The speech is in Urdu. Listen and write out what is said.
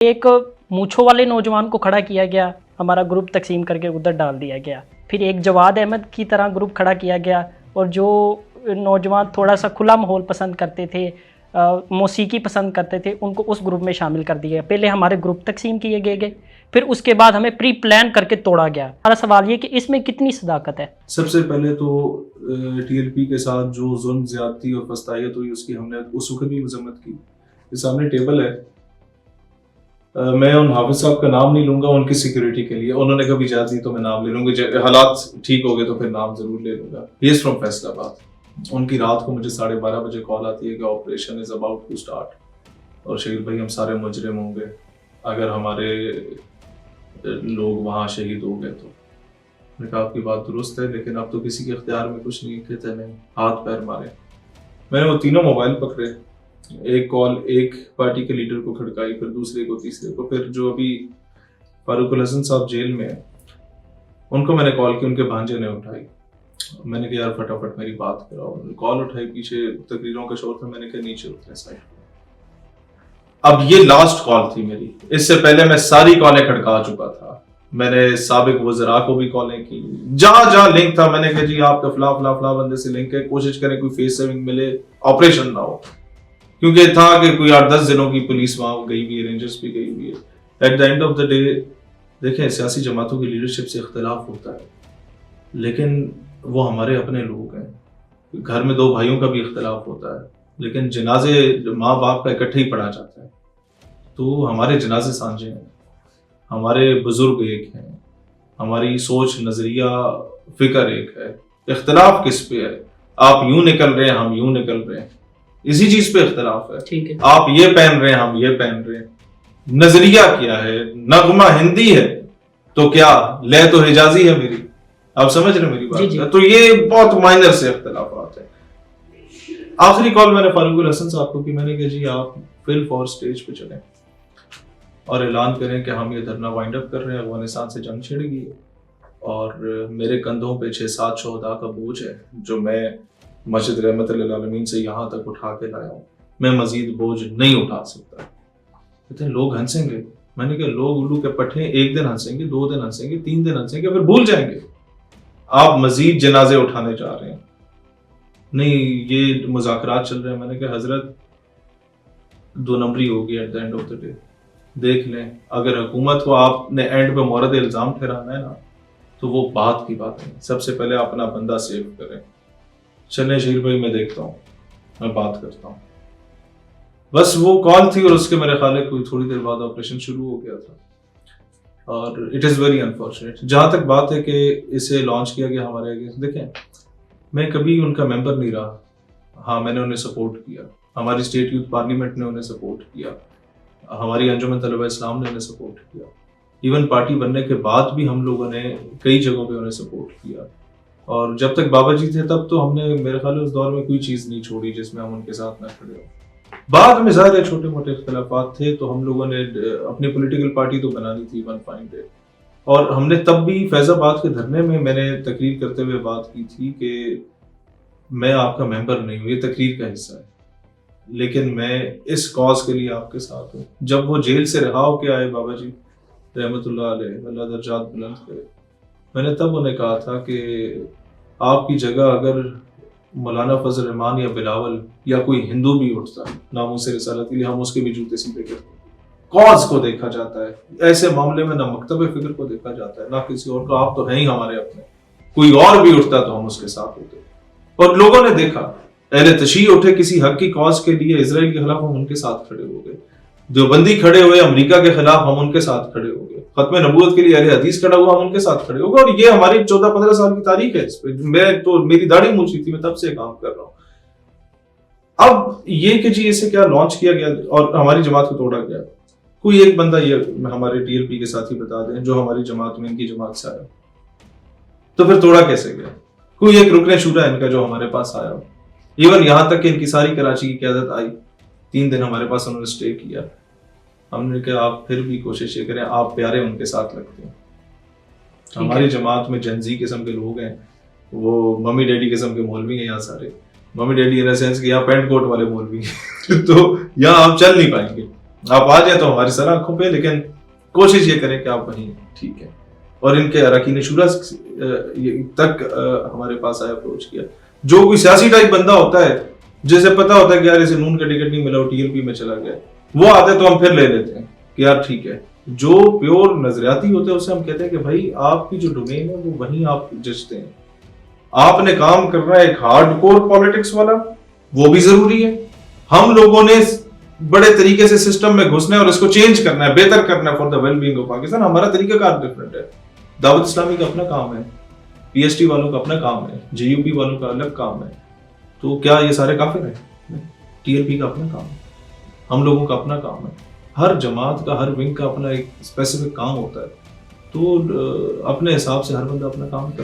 ایک مونچھوں والے نوجوان کو کھڑا کیا گیا, ہمارا گروپ تقسیم کر کے ادھر ڈال دیا گیا. پھر ایک جواد احمد کی طرح گروپ کھڑا کیا گیا, اور جو نوجوان تھوڑا سا کھلا ماحول پسند کرتے تھے, موسیقی پسند کرتے تھے, ان کو اس گروپ میں شامل کر دیا گیا. پہلے ہمارے گروپ تقسیم کیے گئے, پھر اس کے بعد ہمیں پری پلان کر کے توڑا گیا. ہمارا سوال یہ کہ اس میں کتنی صداقت ہے؟ سب سے پہلے تو ٹی ایل پی کے ساتھ جو ظلم زیادتی اور فسطائیت ہوئی اس کی ہم نے اس وقت بھی مذمت کی. یہ سامنے ٹیبل ہے, میں ان حافظ صاحب کا نام نہیں لوں گا ان کی سیکیورٹی کے لیے, انہوں نے کبھی اجازت دی تو میں نام لے لوں گا, حالات ٹھیک ہو گئے تو پھر نام ضرور لے لوں گا. ہی از فرام فیصل آباد. ان کی رات کو مجھے 12:30 بجے کال آتی ہے کہ operation is about to start, اور شہید بھائی ہم سارے مجرم ہوں گے اگر ہمارے لوگ وہاں شہید ہو گئے. تو میں نے کہا آپ کی بات درست ہے, لیکن اب تو کسی کے اختیار میں کچھ نہیں. کہتے نہیں, ہاتھ پیر مارے. میں نے وہ تینوں موبائل پکڑے, ایک کال ایک پارٹی کے لیڈر کو کھڑکائی, پھر دوسرے کو, تیسرے کو, پھر جو ابھی فاروق الحسن صاحب جیل میں ہیں ان کو میں نے کال کی, ان کے بھانجے نے اٹھائی. میں نے کہا یار فٹافٹ میری بات کراؤ. کال اٹھائی, پیچھے تقریروں کا شور تھا, میں نے کہا نیچے اترے سائڈ. اب یہ لاسٹ کال تھی میری, اس سے پہلے میں ساری کالیں کھڑکا چکا تھا. میں نے سابق وزراء کو بھی کالیں کی, جہاں جہاں لنک تھا میں نے کہا جی آپ کا فلاں فلاں فلاں بندے سے لنک ہے, کوشش کریں کوئی فیس سیونگ ملے, آپریشن نہ ہو. کیونکہ تھا کہ کوئی 8-10 دنوں کی پولیس وہاں گئی ہوئی ہے, رینجرز بھی گئی ہوئی ہے. At the end of the day دیکھیں, سیاسی جماعتوں کی لیڈرشپ سے اختلاف ہوتا ہے, لیکن وہ ہمارے اپنے لوگ ہیں. گھر میں 2 بھائیوں کا بھی اختلاف ہوتا ہے, لیکن جنازے ماں باپ کا اکٹھے ہی پڑھا جاتا ہے. تو ہمارے جنازے سانجے ہیں, ہمارے بزرگ ایک ہیں, ہماری سوچ نظریہ فکر ایک ہے. اختلاف کس پہ ہے؟ آپ یوں نکل رہے ہیں, ہم یوں نکل رہے ہیں, اسی چیز پہ اختلاف ہے. آپ یہ پہن رہے ہیں, ہم یہ پہن رہے ہیں. نظریہ کیا ہے؟ نغمہ ہندی ہے تو کیا لے تو حجازی ہے میری. آپ سمجھ رہے ہیں میری بات؟ تو یہ بہت مائنر سے اختلافات ہیں. آخری کال میں نے فاروق الحسن صاحب کو کی, میں نے کہا جی آپ فل فور سٹیج پہ چلیں اور اعلان کریں کہ ہم یہ دھرنا وائنڈ اپ کر رہے ہیں, افغانستان سے جنگ چھڑ گئی ہے اور میرے کندھوں پہ 6-7 شہداء کا بوجھ ہے جو میں مسجد رحمت للعالمین سے یہاں تک اٹھا کے لایا ہوں, میں مزید بوجھ نہیں اٹھا سکتا. کہتے ہیں لوگ ہنسیں گے. میں نے کہا لوگ الو کے پٹھے ایک دن ہنسیں گے, 2 دن ہنسیں گے, 3 دن ہنسیں گے, پھر بھول جائیں گے. آپ مزید جنازے اٹھانے جا رہے ہیں. نہیں یہ مذاکرات چل رہے ہیں. میں نے کہا حضرت 2 نمبری ہوگی at the end of the day. دیکھ لیں, اگر حکومت کو آپ نے اینڈ پہ مورد الزام ٹھہرانا ہے نا تو وہ بات کی بات ہے. سب سے پہلے اپنا بندہ سیو کریں. چلیں شیر بھائی میں دیکھتا ہوں, میں بات کرتا ہوں. بس وہ کال تھی اور اس کے میرے خیال ہے کوئی تھوڑی دیر بعد آپریشن شروع ہو گیا تھا. اور اٹ از ویری انفارچونیٹ. جہاں تک بات ہے کہ اسے لانچ کیا گیا ہمارے اگینسٹ, دیکھیں میں کبھی ان کا ممبر نہیں رہا. ہاں میں نے انہیں سپورٹ کیا, ہماری اسٹیٹ یوتھ پارلیمنٹ نے انہیں سپورٹ کیا, ہماری انجمن طلبہ اسلام نے انہیں سپورٹ کیا. ایون پارٹی بننے کے بعد بھی ہم لوگوں نے کئی جگہوں پہ انہیں سپورٹ کیا. اور جب تک بابا جی تھے تب تو ہم نے میرے خیال ہے اس دور میں کوئی چیز نہیں چھوڑی جس میں ہم ان کے ساتھ نہ کھڑے ہوں. بعد میں ظاہر ہے چھوٹے موٹے اختلافات تھے تو ہم لوگوں نے اپنی پولیٹیکل پارٹی تو بنانی تھی ون فائن ڈے. اور ہم نے تب بھی فیض آباد کے دھرنے میں نے تقریر کرتے ہوئے بات کی تھی کہ میں آپ کا ممبر نہیں ہوں, یہ تقریر کا حصہ ہے, لیکن میں اس کاز کے لیے آپ کے ساتھ ہوں. جب وہ جیل سے رہا ہو کے آئے بابا جی رحمت اللہ علیہ, اللہ درجات بلند کرے, میں نے تب انہیں کہا تھا کہ آپ کی جگہ اگر مولانا فضل الرحمان یا بلاول یا کوئی ہندو بھی اٹھتا ناموس رسالت کے لیے, ہم اس کے بھی جوتے سیدھے کرتے. کاز کو دیکھا جاتا ہے ایسے معاملے میں, نہ مکتب فکر کو دیکھا جاتا ہے نہ کسی اور کو. آپ تو ہیں ہی ہمارے اپنے, کوئی اور بھی اٹھتا تو ہم اس کے ساتھ ہوتے. اور لوگوں نے دیکھا اہل تشیع اٹھے کسی حق کی کاز کے لیے, اسرائیل کے خلاف ہم ان کے ساتھ کھڑے ہو گئے. دیوبندی کھڑے ہوئے امریکہ کے خلاف, ہم ان کے ساتھ کھڑے ہو گئے. ختم نبوت کے لیے اہل حدیث کھڑا ہوا, ہم ان کے ساتھ کھڑے ہو گئے. اور یہ ہماری 14-15 سال کی تاریخ ہے. اس پہ میں تو میری داڑھی مونچھی تھی, میں تب سے کام کر رہا ہوں. اب یہ کہ جی اسے کیا لانچ کیا گیا اور ہماری جماعت کو توڑا گیا. کوئی ایک بندہ یہ ہمارے ٹی ایل پی کے ساتھ ہی بتا دیں جو ہماری جماعت میں ان کی جماعت سے آیا, تو پھر توڑا کیسے گیا. کوئی ایک رکن شورا ان کا جو ہمارے پاس آیا. ایون یہاں تک کہ ان کی ساری کراچی کی قیادت آئی, 3 دن ہمارے پاس انہوں نے اسٹے کیا. ہم نے کہا آپ پھر بھی کوشش یہ کریں, آپ پیارے ان کے ساتھ لگتے ہیں. ہماری جماعت میں جنزی قسم کے لوگ ہیں, وہ ممی ڈیڈی قسم کے مولوی ہیں. یہاں سارے ممی ڈیڈی ان سینس کہ یہاں پینٹ کوٹ والے مولوی ہیں تو یہاں آپ چل نہیں پائیں گے. آپ آ جائیں تو ہماری سر آنکھوں پہ, لیکن کوشش یہ کریں کہ آپ وہیں ٹھیک ہے. اور ان کے اراکین شورا تک ہمارے پاس آیا, اپروچ کیا. جو کوئی سیاسی ٹائپ بندہ ہوتا ہے جسے پتا ہوتا ہے کہ یار اسے نون کا ٹکٹ نہیں ملا, وہ ٹی ایل پی میں چلا گیا, وہ آتے تو ہم پھر لے لیتے ہیں کہ یار ٹھیک ہے. جو پیور نظریاتی ہوتے ہیں اسے ہم کہتے ہیں کہ بھائی آپ کی جو ڈومین ہے وہ وہیں آپ جچتے ہیں. آپ نے کام کرنا ہے ایک ہارڈ کور پالیٹکس والا, وہ بھی ضروری ہے. ہم لوگوں نے بڑے طریقے سے سسٹم میں گھسنا ہے اور اس کو چینج کرنا ہے, بہتر کرنا ہے for the well being of Pakistan. ہمارا طریقہ کار ڈفرنٹ ہے. دعوت اسلامی کا اپنا کام ہے, پی ایس ٹی والوں کا اپنا کام ہے, جے یو پی والوں کا الگ کام ہے. تو کیا یہ سارے کافر ہیں؟ ٹی ایل پی کا اپنا کام ہے, ہم لوگوں کا اپنا کام ہے. ہر جماعت کا, ہر ونگ کا اپنا ایک اسپیسیفک کام ہوتا ہے. تو اپنے حساب سے ہر بندہ اپنا کام کرتا ہے.